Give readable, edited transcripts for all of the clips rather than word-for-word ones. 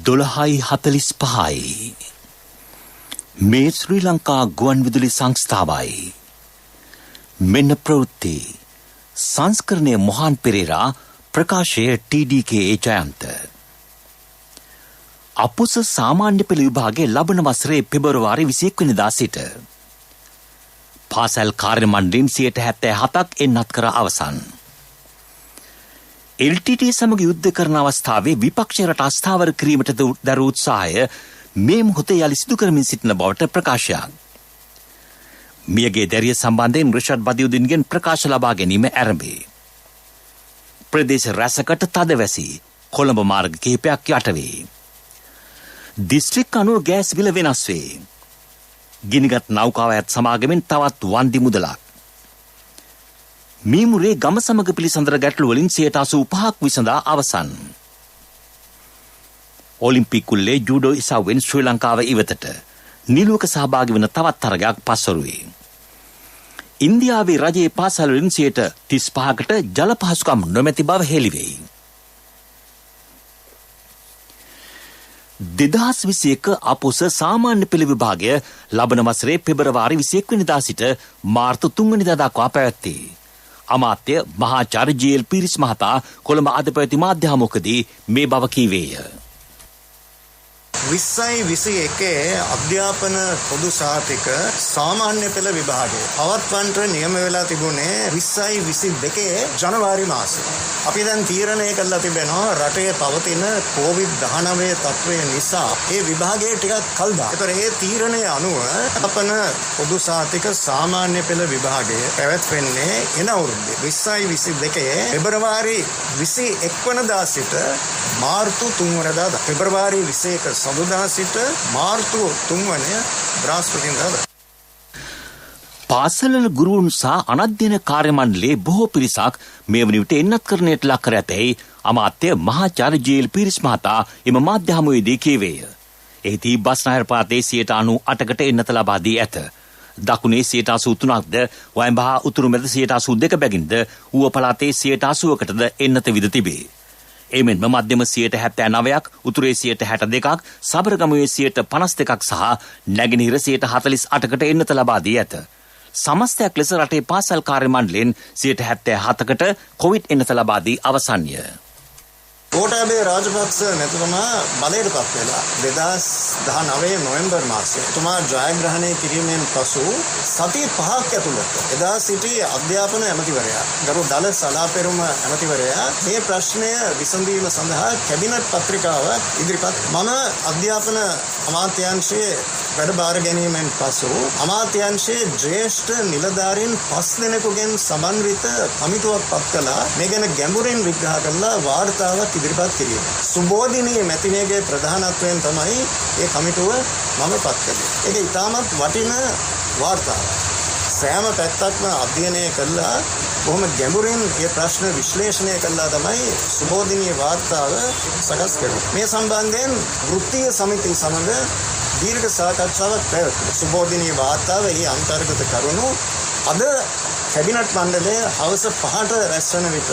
12:45 මේ ශ්‍රී ලංකා ගුවන් විදුලි සංස්ථාවයි. මෙන්න ප්‍රවෘත්ති සංස්කරණය මොහන් පෙරේරා ප්‍රකාශය TDK ජයන්ත. අපුස සාමාන්‍ය පෙළ විභාගයේ ලබන වසරේ පෙබරවාරි 21 වෙනිදා සිට පාසල් කාර්ය මණ්ඩලයෙන් 77ක් එන්නත් කර අවසන්. LTT සමග යුද්ධ කරන අවස්ථාවේ විපක්ෂ රට අස්ථාවර කිරීමට දරූ උත්සාහය මේ මොහොතේ යලි සිදු කරමින් සිටින බවට ප්‍රකාශයක්. මියගේ දැරිය සම්බන්ධයෙන් රිෂඩ් බදියුදින්ගෙන් ප්‍රකාශ ලබා ගැනීම ආරම්භේ. ප්‍රදේශ රැසකට තදවැසි කොළඹ මාර්ග කිහිපයක් යට වේ. දිස්ත්‍රික් අනුව ගෑස් බිල වෙනස් වේ. ගිනිගත් නෞකාව ඇත් සමාගමෙන් තවත් වන්දි මුදලක්. මීමුරේ ගම සමග පිළිසඳර ගැටළු වලින් 85ක් විසඳා අවසන්. ඔලිම්පික් කුල්ලේ ජූඩෝ ඉසව්වෙන් ශ්‍රී ලංකාව ඉවතට නිලුවක සහභාගී වන තවත් තරගයක් පස්වරුවේ. ඉන්දියාවේ රජයේ පාසල් වලින් 35%කට ජල පහසුකම් නොමැති බව හෙළිවෙයි. 2021 අපොස සාමාන්‍ය පෙළ විභාගය ලබන වසරේ පෙබරවාරි 21 වෙනිදා සිට මාර්තු 3 වෙනිදා දක්වා පැවැත්වේ. අමාත්‍ය මහාචාර්ය ජී.එල්. පීරිස් මහතා කොළඹ අද පැවති මාධ්‍ය හමුවකදී මේ බව කීවේය. 2021 අධ්‍යාපන පොදු සහතික සාමාන්‍ය පෙළ විභාගය පවත්වන්නට නියම වෙලා තිබුණේ 2022 ජනවාරි මාසයේ. අපි දැන් තීරණය කළා තිබෙනවා රටේ පවතින COVID-19 තත්ත්වය නිසා මේ විභාගය ටිකක් කල් දාන්න. ඒතර ඒ තීරණය අනුව අපන පොදු සහතික සාමාන්‍ය පෙළ විභාගය පැවැත්වෙන්නේ එන අවුරුද්දේ 2022 පෙබරවාරි 21 වෙනිදා සිට මාර්තු 3 වෙනිදා දක්වා. පෙබරවාරි 21 සඳුදා සිට මාර්තු 3 වෙනිදා බ්‍රහස්පතින්දා. පාසල්වල ගුරුවරුන් සහ අනධ්‍යයන කාර්ය මණ්ඩලයේ බොහෝ පිරිසක් මේ වන විට එන්නත් කරණයට ලක් කර ඇතැයි අමාත්‍ය මහාචාර්ය ජී.එල්. පීරිස් මහතා එම මාධ්‍ය හමුවේදී කීවේය. එහිදී බස්නාහිර පාතේ 98%කට එන්නත ලබා දී ඇත. දකුණේ 83%ක්ද වයඹ හා උතුරු මැද 82% බැගින්ද ඌව පළාතේ 80%කටද එන්නත විද තිබේ. එමෙන්ම මධ්‍යම 79%ක්, උතුරේ 62%ක්, සබරගමුවේ 52%ක් සහ නැගෙනහිර 48%කට එන්නත ලබා දී ඇත. සමස්තයක් ලෙස රටේ පාසල් කාර්ය මණ්ඩලයෙන් 77%කට කොවිඩ් එන්නත ලබා දී අවසන්ය. ගෝඨාභය රාජපක්ෂ මැතිතුමා බලයට පත් වෙලා 2019 නොවැම්බර් මාසයේ තුමා ජයග්‍රහණය කිරීමෙන් පසු සති 5ක් ඇතුළත එදා සිටි අධ්‍යාපන ඇමතිවරයා ගරු දල සලාපෙරුම ඇමතිවරයා මේ ප්‍රශ්නය විසඳීම සඳහා කැබිනට් පත්‍රිකාවක් ඉදිරිපත්. මම අධ්‍යාපන අමාත්‍යාංශයේ වැඩ බාර ගැනීමෙන් පසු අමාත්‍යාංශයේ ජ්‍යෙෂ්ඨ නිලධාරීන් 5 දෙනෙකුගෙන් සමන්විත කමිටුවක් පත් කළා. මේ ගැන ගැඹුරින් විග්‍රහ කරලා වාර්තාවක් ඉදිරිපත් කිරීම. සුබෝධිනී මැතිණියගේ ප්‍රධානත්වයෙන් තමයි මේ කමිටුව මම පත් කළේ. ඒක ඉතාමත් වටින වාර්තාවක්. සෑම පැත්තක්ම අධ්‍යයනය කළා බොහොම ගැඹුරින් මේ ප්‍රශ්න විශ්ලේෂණය කළා තමයි සුබෝධිනී වාර්තාව සකස් කළේ. මේ සම්බන්ධයෙන් වෘත්තීය සමිතිය සමග දීර්ඝ සාකච්ඡාවක් පැවැත්වුණා. සුබෝධිනී වාර්තාව එහි අන්තර්ගත කරුණු අද කැබිනට් මණ්ඩලයේ හවස 5ට රැස් වන විට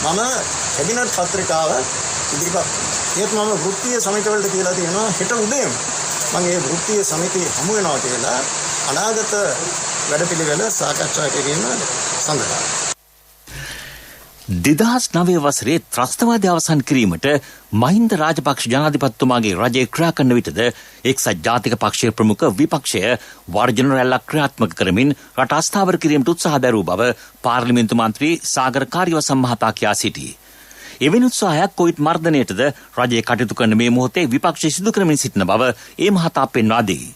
මම කැබිනට් පත්‍රිකාව ඉදිරිපත් ඒත් මම වෘත්තීය සමිතිවලට කියලා තියෙනවා හෙට උදේම මම මේ වෘත්තීය සමිතිය හමු වෙනවා කියලා අනාගත වැඩපිළිවෙල සාකච්ඡා කිරීම සඳහා 2009 වසරේ ත්‍රස්තවාදය අවසන් කිරීමට මහින්ද රාජපක්ෂ ජනාධිපතිතුමාගේ රජය ක්‍රියා කරන විටද එක්සත් ජාතික පක්ෂයේ ප්‍රමුඛ විපක්ෂය වර්ජන රැල්ලක් ක්‍රියාත්මක කරමින් රට අස්ථාවර කිරීමට උත්සාහ දැරූ බව පාර්ලිමේන්තු මන්ත්‍රී සාගර කාර්යවසම් මහතා කියා සිටී. එවැනි උත්සාහයක් කොවිඩ් මර්ධනයටද රජය කටයුතු කරන මේ මොහොතේ විපක්ෂය සිදු කරමින් සිටින බව ඒ මහතා පෙන්වා දෙයි.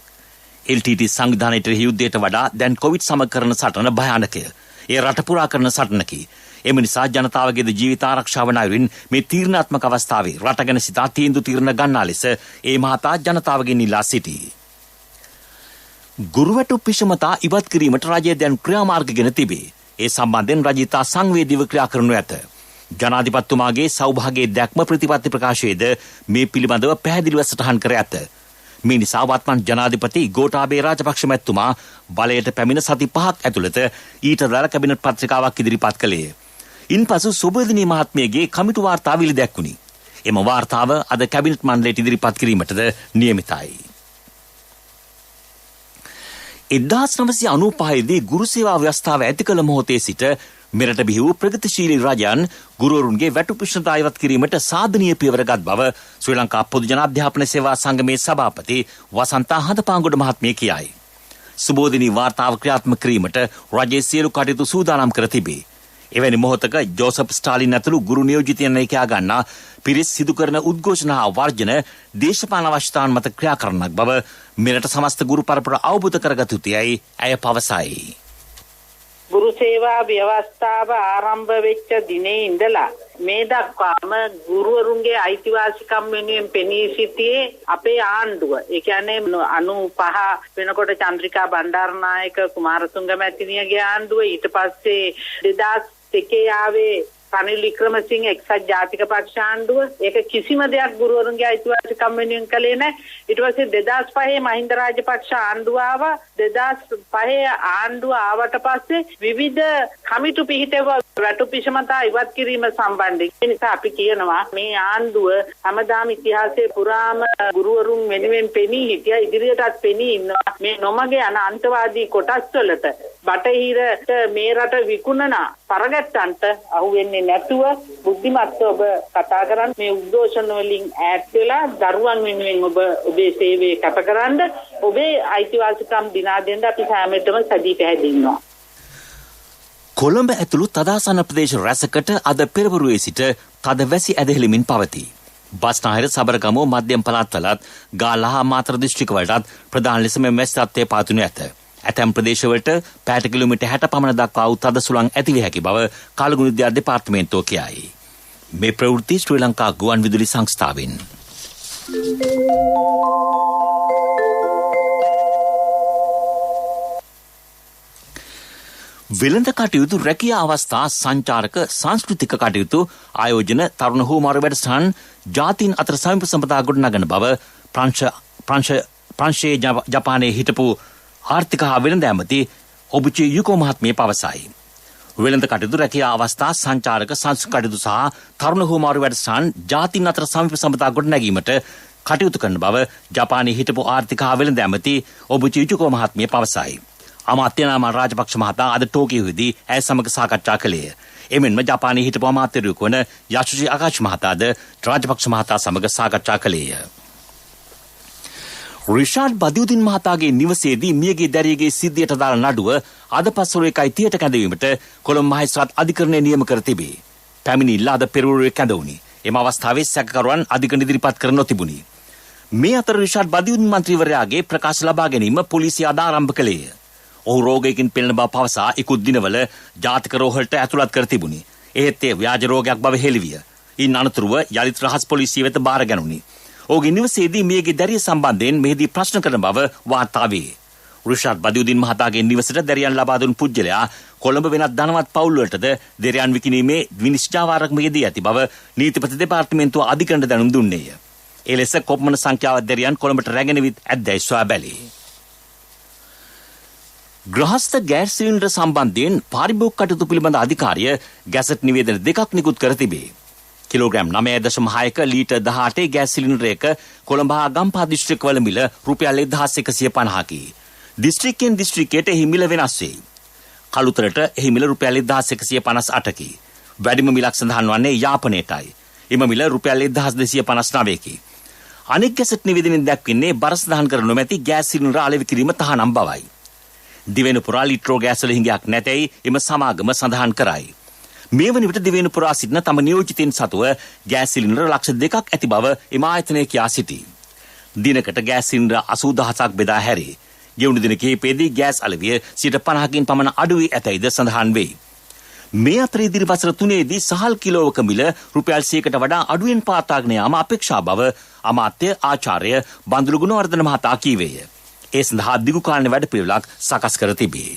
LTT සංවිධානයට යුද්ධයට වඩා දැන් කොවිඩ් සමග කරන සටන භයානකය. ඒ රට පුරා කරන සටනකි. එම නිසා ජනතාවගේ ජීවිත ආරක්ෂාව වන මේ තීරණාත්මක අවස්ථාවේ රට ගැන සිතා තීන්දුව తీරන ගන්නා ලෙස ඒ මහතා ජනතාවගෙන් ඉල්ලා සිටී. ගුරුවැටුප් විෂමතා ඉවත් කිරීමට රජය දැන් ක්‍රියාමාර්ග ගෙන තිබේ. ඒ සම්බන්ධයෙන් රජය තා සංවේදීව ක්‍රියා කරනු ඇත. ජනාධිපතිතුමාගේ සෞභාග්‍ය දැක්ම ප්‍රතිපත්ති ප්‍රකාශයේද මේ පිළිබඳව පැහැදිලිව සටහන් කර ඇත. මේ නිසා වත්මන් ජනාධිපති ගෝඨාභය රාජපක්ෂ මැතිතුමා බලයට පැමිණ සති 5ක් ඇතුළත ඊට අදාළ කැබිනට් පත්‍රිකාවක් ඉදිරිපත් කළේය. ඉන්පසු සුබෝධිනී මහත්මියගේ කමිටු වාර්තාව ඉලි දැක්වුණි. එම වාර්තාව අද කැබිනට් මණ්ඩලයට ඉදිරිපත් කිරීමටද නියමිතයි. 1995දී ගුරු සේවා ව්‍යවස්ථාව ඇති කළ මොහොතේ සිට මෙරට බිහි වූ ප්‍රගතිශීලී රජයන් ගුරුවරුන්ගේ වැටුපිෂ්ණතා ඉවත් කිරීමට සාධනීය පියවරගත් බව ශ්‍රී ලංකා පොදු ජන අධ්‍යාපන සේවා සංගමේ සභාපති වසන්තා හඳපාංගොඩ මහත්මිය කියයි. සුබෝධිනී වාර්තාව ක්‍රියාත්මක කිරීමට රජයේ සියලු කටයුතු සූදානම් කර තිබේ. එවැනි මොහොතක ජෝසප් ස්ටාලින් ඇතුළු ගුරු නියෝජිතයන් කියා ගන්නා පිරිස් සිදු කරන උද්ඝෝෂණ හා වර්ජන දේශපාලන අවශ්‍යතාවන් මත ක්‍රියා කරනක් බව මෙරට සමස්ත ගුරු පරපුර අවබෝධ කරගත යුතුයයි ඇය පවසයි. ගුරු සේවා ව්‍යවස්ථාව ආරම්භ වෙච්ච දිනේ ඉඳලා මේ දක්වාම ගුරුවරුන්ගේ අයිතිවාසිකම් වෙනුවෙන් පෙනී සිටියේ අපේ ආණ්ඩුව. ඒ කියන්නේ 95 වෙනකොට චන්ද්‍රිකා බණ්ඩාරනායක කුමාරතුංග මැතිණියගේ ආණ්ඩුව, ඊට පස්සේ 2002 ආවේ රනිල් වික්‍රමසිංහ එක්සත් ජාතික පක්ෂ ආණ්ඩුව. ඒක කිසිම දෙයක් ගුරුවරුන්ගේ අයිතිවාසිකම් වෙනුවෙන් කළේ නැහැ. ඊට පස්සේ 2005 මහින්ද රාජපක්ෂ ආණ්ඩුව ආවා. 2005 ආණ්ඩුව ආවට පස්සේ විවිධ කමිටු පිහිටව වැටුපිෂමතා ඉවත් කිරීම සම්බන්ධයෙන්. ඒ නිසා අපි කියනවා මේ ආණ්ඩුව හැමදාම ඉතිහාසයේ පුරාම ගුරුවරුන් වෙනුවෙන් පෙනී හිටියා, ඉදිරියටත් පෙනී ඉන්නවා. මේ නොමග යන අන්තවාදී කොටස් වලට බටහිරට මේ රට විකුණන පරගැත්තන්ට අහු වෙන්නේ නැතුව බුද්ධිමත්ව ඔබ කතා කරන්න. මේ උද්ඝෝෂණ වලින් ඈත් වෙලා දරුවන් වෙනුවෙන් ඔබ ඔබේ සේවය කැපකරන්න, ඔබේ අයිතිවාසිකම් දිනා දෙන්න අපි හැමෝටම සැදී පැහැදිලිනවා. කොළඹ ඇතුළු තදාසන්න ප්‍රදේශ රැසකට අද පෙරවරුවේ සිට තද වැසි ඇදහිලිමින් පවතී. බස්නාහිර, සබරගමුව, මධ්‍යම පළාත්වලත් ගාල්ල හා මාතර දිස්ත්‍රික්කවලටත් ප්‍රධාන ලෙස මෙම වැසි තත්ත්වය පවතිනු ඇත. ඇතැම් ප්‍රදේශවලට පැයට කිලෝමීටර් 60 පමණ දක්වා වූ තද සුළං ඇතිවිය හැකි බව කාලගුණ විද්‍යා දෙපාර්තමේන්තුව කියයි. මේ ප්‍රවෘත්ති ශ්‍රී ලංකා ගුවන් විදුලි සංස්ථාවෙන්. වෙළඳ කටයුතු, රැකියා අවස්ථා, සංචාරක, සංස්කෘතික කටයුතු, ආයෝජන, තරුණ හුවමාරු වැඩසටහන් ජාතීන් අතර සමීප සම්පතා ගොඩනගන බව ප්‍රංශයේ ජපානයේ හිටපු ආර්ථික හා වෙළඳ ඇමති ඔබුචි යුකෝ මහත්මිය පවසයි. වෙළඳ කටයුතු, රැකියා අවස්ථා, සංචාරක, සංස්කෘතික කටයුතු සහ තරුණ හුවමාරු වැඩසටහන් ජාතීන් අතර සමීප සම්පතා ගොඩනැගීමට කටයුතු කරන බව ජපානයේ හිටපු ආර්ථික හා වෙළඳ ඇමති ඔබුචි යුකෝ මහත්මිය පවසයි. අමාත්‍ය නාමල් රාජපක්ෂ මහතා අද ටෝකියෝදී ඇය සමග සාකච්ඡා කළේය. එමෙන්ම ජපානයේ හිටපු අමාත්‍යවරයෙකු වන යසුෂි ආකාශ් මහතාද රාජපක්ෂ මහතා සමග සාකච්ඡා කළේය. රිෂාඩ් බදියුදින් මහතාගේ නිවසේදී මියගේ දැරියගේ සිද්ධියට දාන නඩුව අද පස්වරු 1:30ට කැඳවීමට කොළඹ මහේස්ත්‍රාත් අධිකරණය නියම කර තිබේ. පැමිණිල්ල අද පෙරවරුවේ කැඳවුණි. එම අවස්ථාවේ සැකකරුවන් අධිකරණ ඉදිරිපත් කර නොතිබුණි. මේ අතර රිෂාඩ් බදියුදින් මන්ත්‍රීවරයාගේ ප්‍රකාශ ලබා ගැනීම පොලිසිය අද ආරම්භ කළේය. ඔහු රෝගයකින් පෙළෙන බව පවසා ඉක්ුත් දිනවල ජාතික රෝහලට ඇතුළත් කර තිබුණි. එහෙත් ඒ ව්‍යාජ රෝගයක් බව හෙළිවිය. ඉන් අනතුරුව යලිත් රහස් පොලිසිය වෙත බාර ගැනුණි. ඔහුගේ නිවසේදී මියගේ දැරිය සම්බන්ධයෙන් මෙහිදී ප්‍රශ්න කරන බව වාර්තා වේ. රිෂාඩ් බදියුදින් මහතාගේ නිවසට දැරියන් ලබා දුන් පුජ්‍යලයා කොළඹ වෙනත් ධනවත් පවුල් වලටද දැරියන් විකිණීමේ විනිශ්චයවාරක් මෙහිදී ඇති බව නීතිපති දෙපාර්තමේන්තුව අධිකරණයට දැනුම් දුන්නේය. ඒ ලෙස කොපමණ සංඛ්‍යාවක් දැරියන් කොළඹට රැගෙන විත් ඇද්දැයි සොයා බැලී. ග්‍රහස්ත ගෑස් සිලින්ඩර් සම්බන්ධයෙන් පාරිභෝගික කටයුතු පිළිබඳ අධිකාරිය ගැසට් නිවේදන දෙකක් නිකුත් කර තිබේ. කිලෝග්‍රෑම් 9.6ක ලීටර් 18 ගෑස් සිලින්ඩරයක කොළඹ හා ගම්පහ දිස්ත්‍රික්කවල මිල රුපියල් 1150කි. දිස්ත්‍රික්කයෙන් දිස්ත්‍රික්කයට එහි මිල වෙනස් වේ. කළුතරට එහි මිල රුපියල් 1158කි. වැඩිම මිලක් සඳහන් වන්නේ යාපනයටයි. එම මිල රුපියල් 1259කි. අනෙක් ගැසට් නිවේදනයෙන් දැක්වෙන්නේ බර සඳහන් කර නොමැති ගෑස් සිලින්ඩර අලෙවි කිරීම තහනම් බවයි. දිවෙනු පුරා ලිට්‍රෝ ගෑස් වල හිඟයක් නැතැයි එම සමාගම සඳහන් කරයි. මේ වන විට දිවෙනු පුරා සිටින තම නියෝජිතයින් සතුව ගෑස් සිලින්ඩර ලක්ෂ 2ක් ඇති බව එම ආයතනය කියා සිටී. දිනකට ගෑස් සිලින්ඩර 80000ක් බෙදා හැරේ. ගෙවුණු දින කිහිපයේදී ගෑස් අලෙවිය 50%කින් පමණ අඩු වී ඇතැයිද සඳහන් වේ. මේ අතර ඉදිරි වසර 3ේදී සහල් කිලෝවක මිල රුපියල් 100කට වඩා අඩුවෙන් පාතාගෙන යාම අපේක්ෂා බව අමාත්‍ය ආචාර්ය බන්දුලු ගුණවර්ධන මහතා කීවේය. ඒ සඳහා දිගු කාලීන වැඩපිළිවෙලක් සකස් කර තිබේ.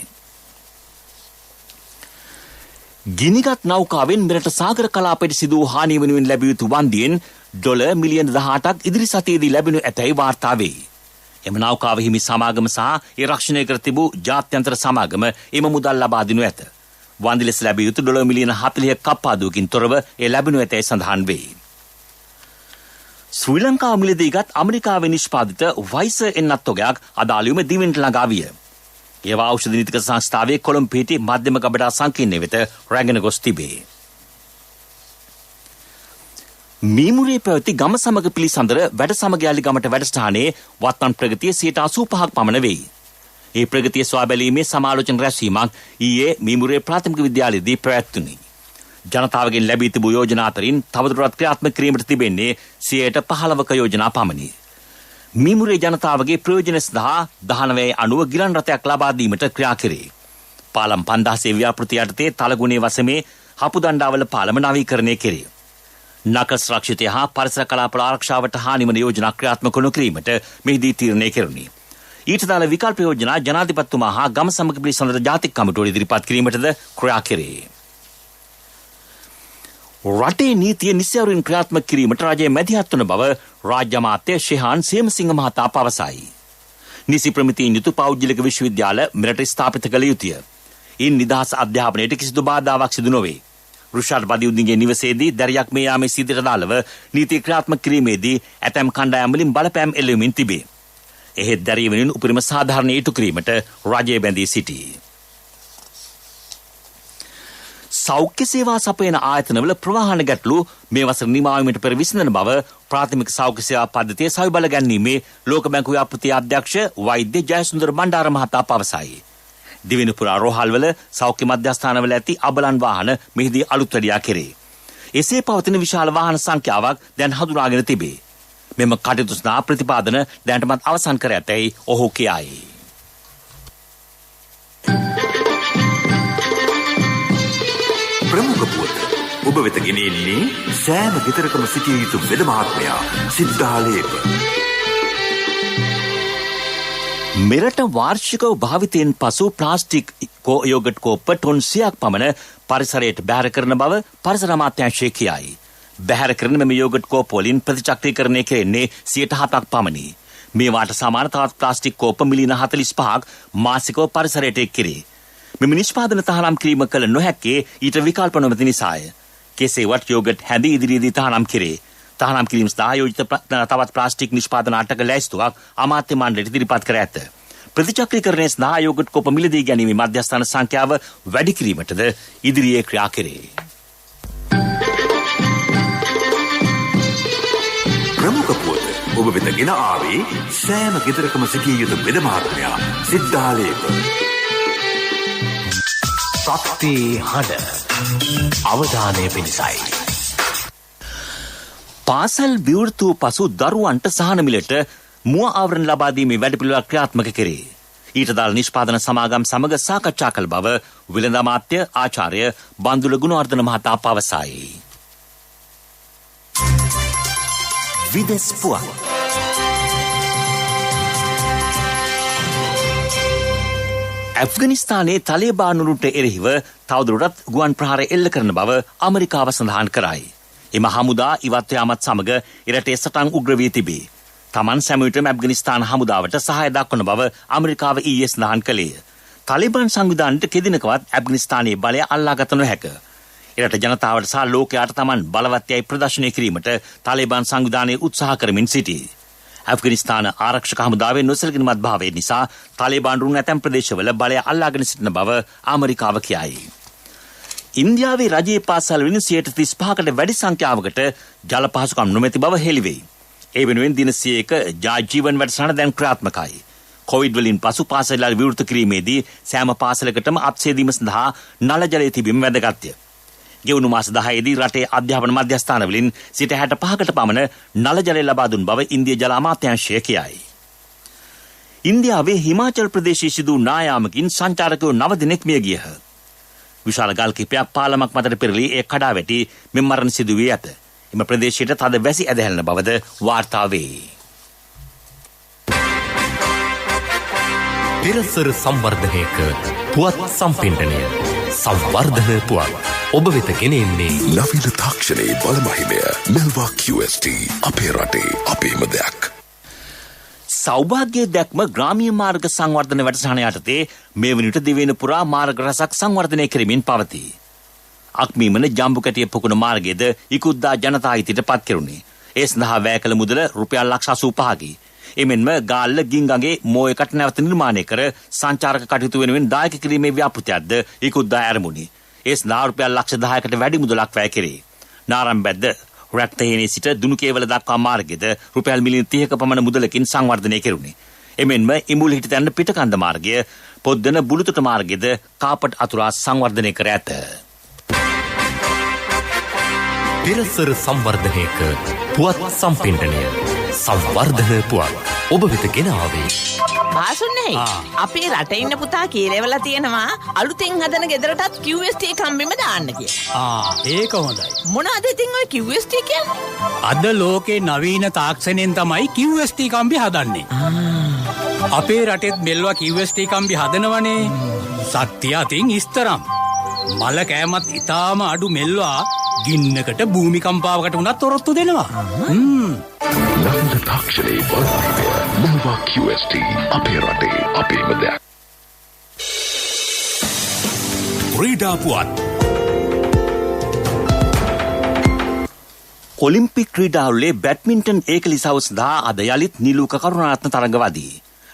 ගිනිගත් නෞකාවෙන් මෙරට සාගර කලාපයට සිදු වූ හානිය වෙනුවෙන් ලැබිය යුතු වන්දියෙන් ඩොලර් මිලියන 18ක් ඉදිරි සතියේදී ලැබෙනු ඇතැයි වාර්තා වේ. එම නෞකාව හිමි සමාගම සහ ඒ රක්ෂණය කර තිබූ ජාත්‍යන්තර සමාගම එම මුදල් ලබා දෙනු ඇත. වන්දි ලෙස ලැබිය යුතු ඩොලර් මිලියන 40ක කප්පාදුවකින් තොරව ඒ ලැබෙනු ඇතැයි සඳහන් වේ. ශ්‍රී ලංකාව මිලදීගත් ඇමරිකාවේ නිෂ්පාදිත වයිසර් එන්නත් තොගයක් අදාළිවම දිවෙන්ට ළඟා විය. ඒවා ඖෂධ නීතික සංස්ථාවේ කොළඹ පිහිටි මධ්‍යම ගබඩා සංකීර්ණය වෙත රැගෙන ගොස් තිබේ. මීමුරේ පැවති ගම සමග පිළිසඳර වැඩ සමගයාලි ගමට වැඩසටහනේ වත්මන් ප්‍රගතිය 85% පමණ වෙයි. ඒ ප්‍රගතිය සොයා බැලීමේ සමාලෝචන රැස්වීමක් ඊයේ මීමුරේ ප්‍රාථමික විද්‍යාලයේදී පැවැත්වුණි. ජනතාවගෙන් ලැබී තිබූ යෝජනා අතරින් තවදුරටත් ක්‍රියාත්මක කිරීමට තිබෙන්නේ 15%ක යෝජනා පමණි. මීමුරේ ජනතාවගේ ප්‍රයෝජන සඳහා 1990 ගිලන් රථයක් ලබා දීමට ක්‍රියා කෙරේ. පාලම් 5000 ව්‍යාපෘති යටතේ තලගුණේ වසමේ හපුදණ්ඩාවල පාලම නවීකරණය කෙරේ. නකස් රක්ෂිතය හා පරිසර කලාප ආරක්ෂාවට හානිවන යෝජනා ක්‍රියාත්මක නොකිරීමට මෙහිදී තීරණය කෙරුණි. ඊට දාල විකල්ප යෝජනා ජනාධිපතිතුමා හා ගම සමග පිළිසඳර ජාතික කමිටුවට ඉදිරිපත් කිරීමටද ක්‍රියා කෙරේ. රටේ නීතිය නිසැවරින් ක්‍රියාත්මක කිරීමට රජය මැදිහත් වන බව රාජ්‍ය අමාත්‍ය ශේහාන් සේමසිංහ මහතා පවසයි. නිසි ප්‍රමිතියෙන් යුතු පෞද්ගලික විශ්වවිද්‍යාල මෙරට ස්ථාපිත කළ යුතුය. ඉන් නිදහස් අධ්‍යාපනයට කිසිදු බාධාවක් සිදු නොවේ. රුෂාඩ් බදියුද්දීන්ගේ නිවසේදී දැරියක් මේ යාමේ සිදුවට දාලව නීති ක්‍රියාත්මක කිරීමේදී ඇතැම් කණ්ඩායම් වලින් බලපෑම් එල්ලෙමින් තිබේ. එහෙත් දැරිය වෙනුවෙන් උපරිම සාධාරණ ඊටු කිරීමට රජය බැඳී සිටී. සෞඛ්‍ය සේවා සපයන ආයතනවල ප්‍රවාහන ගැටලු මේ වසර නිමාවීමට පෙර විසඳන බව ප්‍රාථමික සෞඛ්‍ය සේවා පද්ධතිය සවිබල ගැනීමේ ලෝක බැංකු ව්‍යාපෘති අධ්‍යක්ෂ වෛද්‍ය ජයසුන්දර බණ්ඩාර මහතා පවසයි. දිවෙන පුරා රෝහල්වල සෞඛ්‍ය මධ්‍යස්ථානවල ඇති අබලන් වාහන මෙහිදී අලුත් වැඩියා කෙරේ. එසේ පවතින විශාල වාහන සංඛ්‍යාවක් දැන් හඳුනාගෙන තිබේ. මෙම කටයුතු සඳහා ප්‍රතිපාදන දැනටමත් අවසන් කර ඇතැයි ඔහු කියයි. ප්‍රමුඛ පුවත ඔබ වෙත ගෙනෙන්නේ සෑම ගෙදරකම සිටිය යුතු වෙද මහත්මයා සිද්ධාලේප. මෙරට වාර්ෂිකව භාවිතයෙන් පසු ප්ලාස්ටික් යෝගට් කෝප්ප ටොන් 100ක් පමණ පරිසරයට බැහැර කරන බව පරිසර අමාත්‍යාංශය කියයි. බැහැර කරන මෙම යෝගට් කෝප්ප වලින් ප්‍රතිචක්‍රීකරණය කෙරෙන්නේ 7%ක් පමණි. මේවාට සමාන තවත් ප්ලාස්ටික් කෝප්ප මිලියන 45ක් මාසිකව පරිසරයට එක් කෙරේ. මෙම නිෂ්පාදන තහනම් කිරීම කළ නොහැක්කේ ඊට විකල්ප නොමැති නිසාය. කෙසේවත් යෝගට් හැඳි ඉදිරියේදී තහනම් කෙරේ. තහනම් කිරීම සඳහා යෝජිත තවත් ප්ලාස්ටික් නිෂ්පාදන 8ක ලැයිස්තුවක් අමාත්‍ය මණ්ඩලයට ඉදිරිපත් කර ඇත. ප්‍රතිචක්‍රීකරණය සඳහා යෝගට් කෝප මිලදී ගැනීමේ මධ්‍යස්ථාන සංඛ්‍යාව වැඩි කිරීමටද ඉදිරියේ ක්‍රියා කෙරේ. ප්‍රමුඛ පුවත ඔබ වෙත ගෙන ආවේ සෑම ගෙදරකම සිටිය යුතු වෙද මහත්මයා සිද්ධාලේප. ශක්ති හඬ අවධානය පිණිසයි. පාසල් විවෘත වූ පසු දරුවන්ට සහන මිලට මුව ආවරණ ලබා දීමේ වැඩපිළිවෙලක් ක්‍රියාත්මක කෙරේ. ඊට දාල නිෂ්පාදන සමාගම් සමග සාකච්ඡා කළ බව වෙළඳ අමාත්‍ය ආචාර්ය බන්දුල ගුණවර්ධන මහතා පවසයි. විදෙස් පුවත් ඇෆ්ගනිස්තානයේ තලිබානුරුන්ට එරෙහිව තවදුරටත් ගුවන් ප්‍රහාර එල්ල කරන බව ඇමරිකාව සඳහන් කරයි. එම හමුදා ඉවත් යාමත් සමග එරටේ සටන් උග්‍ර වී තිබේ. තමන් සැමවිටම ඇෆ්ගනිස්තාන හමුදාවට සහාය දක්වන බව ඇමරිකාව ඊයේ සඳහන් කළේය. තලිබාන් සංවිධානයට කෙදිනකවත් ඇෆ්ගනිස්තානයේ බලය අල්ලාගත නොහැක. එරට ජනතාවට සහ ලෝකයාට තමන් බලවත් යයි ප්‍රදර්ශනය කිරීමට තලිබාන් සංවිධානය උත්සාහ කරමින් සිටී. ඇෆ්ගනිස්තාන ආරක්ෂක හමුදාවේ නොසලකිලිමත් භාවය නිසා තලිබාන්රුන් ඇතැම් ප්‍රදේශවල බලය අල්ලාගෙන සිටින බව ඇමරිකාව කියයි. ඉන්දියාවේ රජයේ පාසල් වෙන 35%කට වැඩි සංඛ්‍යාවකට ජල පහසුකම් නොමැති බව හෙළිවෙයි. ඒ වෙනුවෙන් දින 100ක ජීවන වැඩසටහන දැන් ක්‍රියාත්මකයි. කොවිඩ් වලින් පසු පාසල් විවෘත කිරීමේදී සෑම පාසලකටම අත්සේදීම සඳහා නල ජලය තිබීම වැදගත්ය. ගෙවුණු මාස 10ේදී රටේ අධ්‍යාපන මධ්‍යස්ථාන වලින් 65%කට පමණ නල ජලය ලබා දුන් බව ඉන්දියා ජල අමාත්‍යාංශය කියයි. ඉන්දියාවේ හිමාචල් ප්‍රදේශයේ සිදු නායාමකින් සංචාරකයෝ 9 දෙනෙක් මිය ගියහ. විශාල ගල් කිපයක් පාලමක් මතට පෙරළී ඒ කඩා වැටි මෙම මරණ සිදු වී ඇත. එම ප්‍රදේශයට තද වැසි ඇදහැරෙන බවද වාර්තා වේ. පෙරසර සංවර්ධනයක පුවත් සම්පින්ඩනය සංවර්ධන පුවත් ඔබ වෙත ගෙනෙන්නේ නවීන තාක්ෂණයේ බලමහිමය මෙල්වා QST අපේ රටේ අපේම දෙයක්. සෞභාග්‍ය දැක්ම ග්‍රාමීය මාර්ග සංවර්ධන වැඩසටහන යටතේ මේ වන විට දිවයින පුරා මාර්ග රසක් සංවර්ධනය කරමින් පවතී. අක්මීමන ජම්බුකැටිය පොකුණ මාර්ගයේද ඉකුද්දා ජනතා හිතට පත් කෙරුණේ. ඒ සඳහා වැය කළ මුදල රුපියල් ලක්ෂ 85කි. එමෙන්ම ගාල්ල ගින්ගගේ මෝයකට නැවත නිර්මාණය කර සංචාරක කටයුතු වෙනුවෙන් දායක කිරීමේ ව්‍යාපෘතියක්ද ඉක්ුත් ආරම්භුණි. ඒ සඳහා රුපියල් ලක්ෂ 10කට වැඩි මුදලක් වැය කෙරේ. නාරම්බැද්ද රැක්තහේනේ සිට දුනුකේවල දක්වා මාර්ගයේද රුපියල් මිලියන 30ක පමණ මුදලකින් සංවර්ධනය කෙරුණි. එමෙන්ම ඉමුල් හිටිතැන්න පිටකන්ද මාර්ගය පොද්දන බුලුතොට මාර්ගයේද කාපට් අතුරා සංවර්ධනය කර ඇත. පෙරසර සංවර්ධනයක පුවත් සම්පින්ඩනය සංවර්ධන පුවත් ඔබ වෙත ගෙන ආවේ බාසුන්නේ අපේ රටේ ඉන්න පුතා කීරේවල තියෙනවා අලුතෙන් හදන ගෙදරටත් QST කම්බිම දාන්න කියලා. ඒක හොඳයි. මොනවද ඉතින් ඔය QST කියන්නේ? අද ලෝකේ නවීන තාක්ෂණයෙන් තමයි QST කම්බි හදන්නේ. අපේ රටෙත් මෙල්වා QST කම්බි හදනවනේ. සත්‍ය අතින් ඉස්තරම්. මල කෑමත් ඉතාම අඩු මෙල්වා ගින්නකට භූමිකම්පාවකට උනත් ඔරොත්තු දෙනවා. නවීන තාක්ෂණයේ බලහිමය මෙල්වා QST අපේ රටේ අපේම දෙයක්. ක්‍රීඩා පුවත් ඔලිම්පික් ක්‍රීඩාවලේ බැඩ්මින්ටන් ඒකලිසව සඳහා අද යලිත් නිලූක කරුණාරත්න තරගවදී.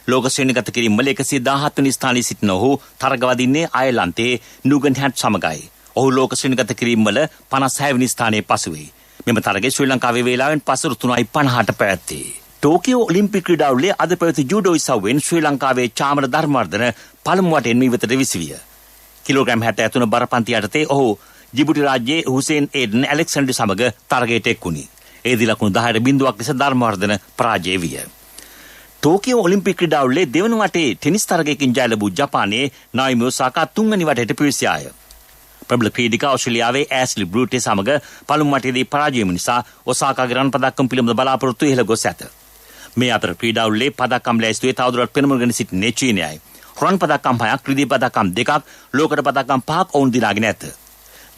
ලෝක ශ්‍රේණිගත කිරීම වල 117 වෙනි ස්ථානයේ සිටින ඔහු තරගවදින්නේ අයර්ලන්තයේ නුගන් හැට් සමගයි. ඔහු ලෝක ශ්‍රේණිගත කිරීම වල 56 වෙනි ස්ථානයේ පසුවේ. මෙම තරගය ශ්‍රී ලංකාවේ වේලාවෙන් පසුරු 3:50ට පැවැත්තේ. ටෝකියෝ ඔලිම්පික් ක්‍රීඩාවලේ අද පැවති ජූඩෝ ඉසව්වෙන් ශ්‍රී ලංකාවේ චාමර ධර්මවර්ධන පළමු වටෙන් ඉවතට විසිවිය. කිලෝග්‍රෑම් 63 බරපන්ති යටතේ ඔහු ජිබුටි රාජ්‍යයේ හුසේන් ඒඩන් ඇලෙක්සැන්ඩර් සමග තරගයට එක්වුණි. ඒදී ලකුණු 10ට බිඳුවක් ලෙස ධර්මවර්ධන පරාජය විය. ටෝකියෝ ඔලිම්පික් ක්‍රීඩාවලේ දෙවන වටේ ටෙනිස් තරගයකින් ජය ලැබූ ජපානයේ නායිමි ඔසාකා තුන්වෙනි වටේට පිවිසියාය. ප්‍රබල ක්‍රීඩිකා ඔස්ට්‍රේලියාවේ ඇස්ලි බෲටේ සමග පළමු වටේදී පරාජය වීම නිසා ඔසාකාගේ රන් පදක්කම් පිළිබඳ බලාපොරොත්තු ඉහළ ගොස් ඇත. මේ අතර ක්‍රීඩාවලේ පදක්කම් ලැයිස්තුවේ තවදුරටත් පෙරමුණගෙන සිටින්නේ චීනයයි. රන් පදක්කම් 6ක්, ක්‍රීඩා පදක්කම් 2ක්, ලෝකඩ පදක්කම් 5ක් ඔවුන් දිනාගෙන ඇත.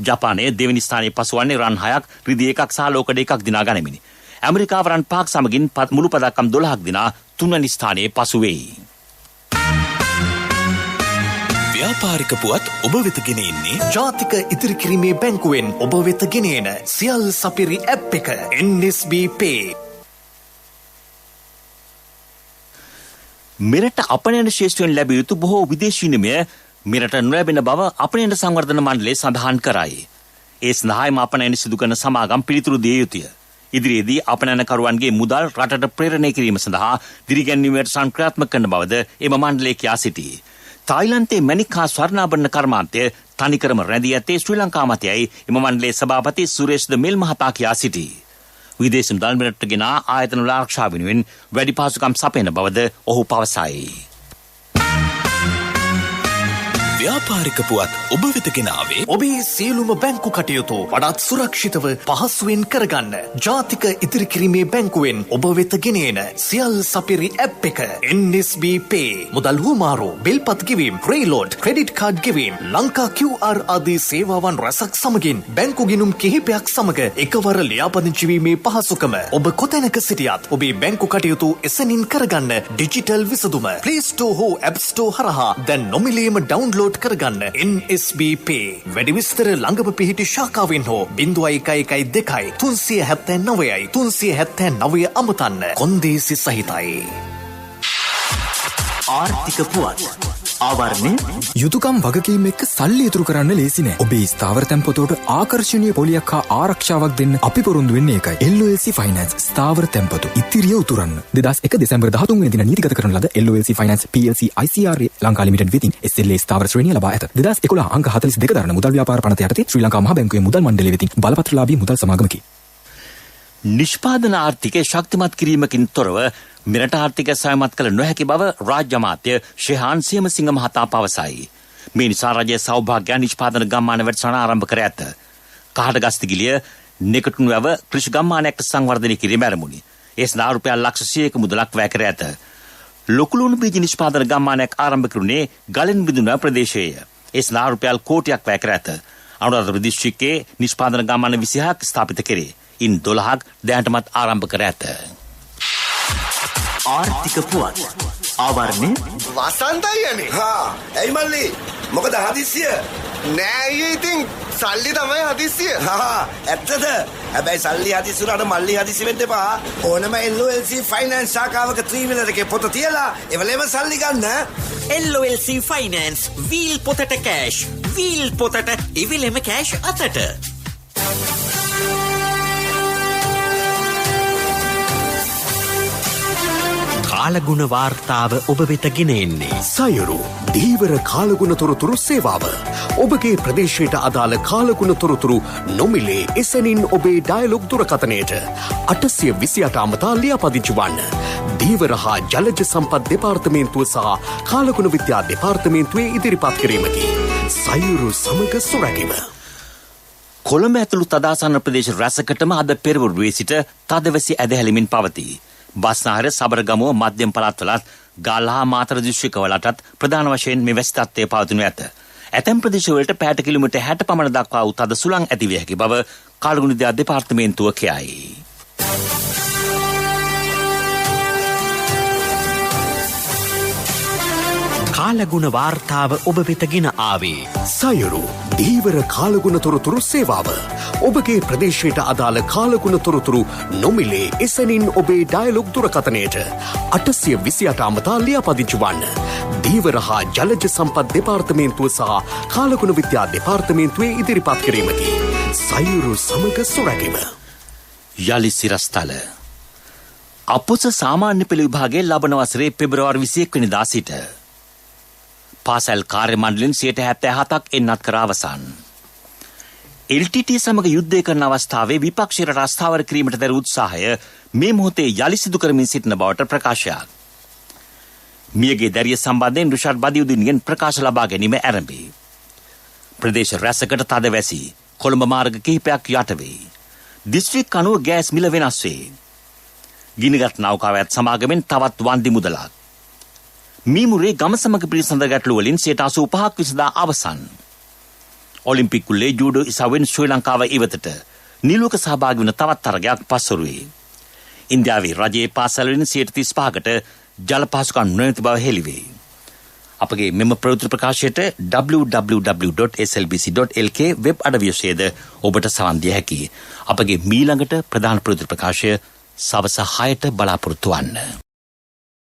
ජපානයේ දෙවෙනි ස්ථානයේ පසුවන්නේ රන් 6ක්, ක්‍රීඩා 1ක් සහ ලෝකඩ 1ක් දිනා ගනිමිනි. ඇමරිකාව රන් 5ක් සමගින් මුළු පදක්කම් 12ක් දිනා තුන්වැනි ස්ථානයේ පසුවෙයි. ව්‍යාපාරික පුවත් ඔබ වෙත ගෙන එන්නේ ජාතික ඉදිරි කිරීමේ බැංකුවෙන් ඔබ වෙත ගෙන එන සියල් සපිරි ඇප් එක NSB Pay. මෙරට අපනයන ශේෂ්ත්‍රයෙන් ලැබිය යුතු බොහෝ විදේශී නිමය මෙරට නොලැබෙන බව අපනයන සංවර්ධන මණ්ඩලය සඳහන් කරයි. ඒ සඳහාම අපනයන සිදු කරන සමාගම් පිළිතුරු දිය යුතුය. ඉදිරියේදී අපනයනකරුවන්ගේ මුදල් රටට ප්‍රේරණය කිරීම සඳහා දිරිගැන්වීමට සංක්‍රියාත්මක කරන බවද එම මණ්ඩලය කියා සිටී. තායිලන්තයේ මැණික් හා ස්වර්ණාභරණ කර්මාන්තය තනිකරම රැඳී ඇත්තේ ශ්‍රී ලංකා මතයයි එම මණ්ඩලයේ සභාපති සුරේෂ් ද මෙල් මහතා කියා සිටී. විදේශ මුදල් මෙරටට ගෙන ආයතන වල ආරක්ෂා වෙනුවෙන් වැඩි පහසුකම් සපයන බවද ඔහු පවසයි. ව්‍යාපාරික පුවත් ඔබ වෙත ගෙන ආවේ ඔබේ සියලුම බැංකු කටයුතු වඩාත් සුරක්ෂිතව පහසුවෙන් කරගන්න ජාතික ඉදිරි කිරීමේ බැංකුවෙන් ඔබ වෙත ගෙන එන සියල් සපිරි ඇප් එක NSB Pay. මුදල් හුමාරු, බිල්පත් ගෙවීම්, ක්‍රේලෝඩ්, ක්‍රෙඩිට් කාඩ් ගෙවීම්, ලංකා QR ආදී සේවාවන් රැසක් සමගින් බැංකු ගිණුම් කිහිපයක් සමග එකවර ලියාපදිංචි වීමේ පහසුකම ඔබ කොතැනක සිටියත් ඔබේ බැංකු කටයුතු එසැනින් කරගන්න ඩිජිටල් විසඳුම Play Store හෝ App Store හරහා දැන් නොමිලේම ඩවුන්ලෝඩ් කරගන්න NSB Pay. වැඩි විස්තර ළඟම පිහිටි ශාඛාවෙන් හෝ 0112 379 379 අමතන්න. කොන්දේසි සහිතයි. ආර්ථික පුවත් ආවරණය යුතුයකම් වගකීම් එක්ක සල්ලි ඉතුරු කරන්න ලේසි නෑ. ඔබේ ස්ථාවර තැන්පතට ආකර්ෂණීය පොලියක් හා ආරක්ෂාවක් දෙන්න අපි පොරොන්දු වෙන්නේ ඒකයි. LOLC Finance ස්ථාවර තැන්පතු ඉතිරිය උතුරන්න. 2001 දෙසැම්බර් 13 වෙනි දින නීතිගත කරන ලද LOLC Finance PLC ICRA Lanka limited වෙතින් SLA ස්ථාවර ශ්‍රේණිය ලබා ඇත. 2011 අංක 42 දරන මුදල් ව්‍යාපාර පනත යටතේ ශ්‍රී ලංකා මහා බැංකුවේ මුදල් මණ්ඩලය වෙතින් බලපත්‍රලාභී මුදල් සමාගමකි. නිෂ්පාදන ආර්ථිකය ශක්තිමත් කිරීමකින් තොරව මෙරට ආර්ථිකය සයමත් කළ නොහැකි බව රාජ්‍ය අමාත්‍ය ශේහාන් සියමසිංහ මහතා පවසයි. මේ නිසා රජයේ සෞභාග්‍ය නිෂ්පාදන ගම්මාන වැඩසටහන ආරම්භ කර ඇත. කහටගස්තිගිලිය නෙකටුන් වැව කෘෂි ගම්මානයක් සංවර්ධනය කිරීම ආරම්භුණි. ඒ සඳහා රුපියල් ලක්ෂ 100ක මුදලක් වැය කර ඇත. ලොකුලුණු බීජ නිෂ්පාදන ගම්මානයක් ආරම්භ කරුණේ ගලෙන් බිඳුන ප්‍රදේශයේය. ඒ සඳහා රුපියල් කෝටියක් වැය කර ඇත. අනුරාධපුර දිස්ත්‍රික්කයේ නිෂ්පාදන ගම්මාන 26ක් ස්ථාපිත කෙරේ. ඉන් 12ක් දැනටමත් ආරම්භ කර ඇත. ආර්ථික පුවත් ආවරණය වසන්තයි යන්නේ. ඇයි මල්ලි? මොකද හදිස්සිය? නෑ අයියේ ඉතින් සල්ලි තමයි හදිස්සිය. ඇත්තද? හැබැයි සල්ලි හදිස්සි උනාට මල්ලි හදිස්සි වෙන්න එපා. ඕනම LOLC ෆයිනෑන්ස් ශාඛාවක ත්‍රිවිලර් එකේ පොත තියලා එවලේම සල්ලි ගන්න. LOLC ෆයිනෑන්ස් වීල් පොතට කෑෂ්. වීල් පොතට ඉවිලෙම කෑෂ් අතට. කාලගුණ වාර්තාව ඔබ වෙත ගෙන එන්නේ සයුරු දීවර කාලගුණ තොරතුරු සේවාව. ඔබගේ ප්‍රදේශයට අදාළ කාලගුණ තොරතුරු නොමිලේ එසැනින් ඔබේ ඩයලොග් දුරකථනයට 828 අමතා ලියාපදිංචි වන්න. දීවර හා ජලජ සම්පත් දෙපාර්තමේන්තුව සහ කාලගුණ විද්‍යා දෙපාර්තමේන්තුවේ ඉදිරිපත් කිරීමකි. සයුරු සමග සුරැකීම. කොළඹ ඇතුළු තදාසන්න ප්‍රදේශ රැසකටම අද පෙරවරුවේ සිට තදවැසි ඇදහැලිමින් පවතී. බස්නාහිර සබරගමුව මධ්‍යම පළාත්වලත් ගාල්ල හා මාතර දිස්ත්‍රික්කවලටත් ප්‍රධාන වශයෙන් මේ වැසි තත්ත්වය පවතිනු ඇත. ඇතැම් ප්‍රදේශවලට පැයට කිලෝමීටර් 60 පමණ දක්වා වූ තද සුළං ඇතිවිය හැකි බව කාලගුණ විද්‍යා දෙපාර්තමේන්තුව කියයි. කාලගුණ වාර්තාව ඔබ වෙත ගෙන ආවේ සයුරු දීවර කාලගුණ තොරතුරු සේවාව. ඔබගේ ප්‍රදේශයට අදාළ කාලගුණ තොරතුරු නොමිලේ එසැනින් ඔබේ ඩයලොග් දුරකථනයට 828 අමතා ලියාපදිංචි වන්න. දීවර හා ජලජ සම්පත් දෙපාර්තමේන්තුව සහ කාලගුණ විද්‍යා දෙපාර්තමේන්තුවේ ඉදිරිපත් කිරීමකි. සයුරු සමග සුරැකීම. යලි සිරස්තල අපොස සාමාන්‍ය පෙළ විභාගයේ ලබන වසරේ පෙබරවාරි 21 වෙනිදා සිට පාසල් කාර්ය මණ්ඩලෙන් 77ක් එන්නත් කර අවසන්. LTT සමග යුද්ධය කරන අවස්ථාවේ විපක්ෂයට රස්ථාවර කිරීමට දැර උත්සාහය මේ මොහොතේ යලි සිදු කරමින් සිටින බවට ප්‍රකාශයක්. මියගේ දැරිය සම්බන්ධයෙන් රුෂාඩ් බදියුද්දීන්ගෙන් ප්‍රකාශ ලබා ගැනීම ආරම්භයි. ප්‍රදේශ රැසකට තද වැසි කොළඹ මාර්ග කිහිපයක් යට වේ. දිස්ත්‍රික් අනුව ගෑස් මිල වෙනස් වේ. ගිනිගත් නෞකාවත් සමාගමෙන් තවත් වන්දි මුදලක්. මීමුරේ ගම සමග පිළිසඳ ගැටළු වලින් 85ක් විසඳා අවසන්. ඔලිම්පික් කුලේ ජූඩෝ ඉසවෙන් ශ්‍රී ලංකාව ඉවතට නිලුවක සහභාගී වන තවත් තරගයක් පස්වරුවේ. ඉන්දියාවේ රජයේ පාසල් වලින් 35කට ජල පහසුකම් නොමැති බව හෙළිවේ. අපගේ මෙම ප්‍රවෘත්ති ප්‍රකාශයට www.slbc.lk වෙබ් අඩවිය ඔස්සේද ඔබට සවන් දිය හැකියි. අපගේ මීළඟට ප්‍රධාන ප්‍රවෘත්ති ප්‍රකාශය සවස 6ට බලාපොරොත්තු වන්න.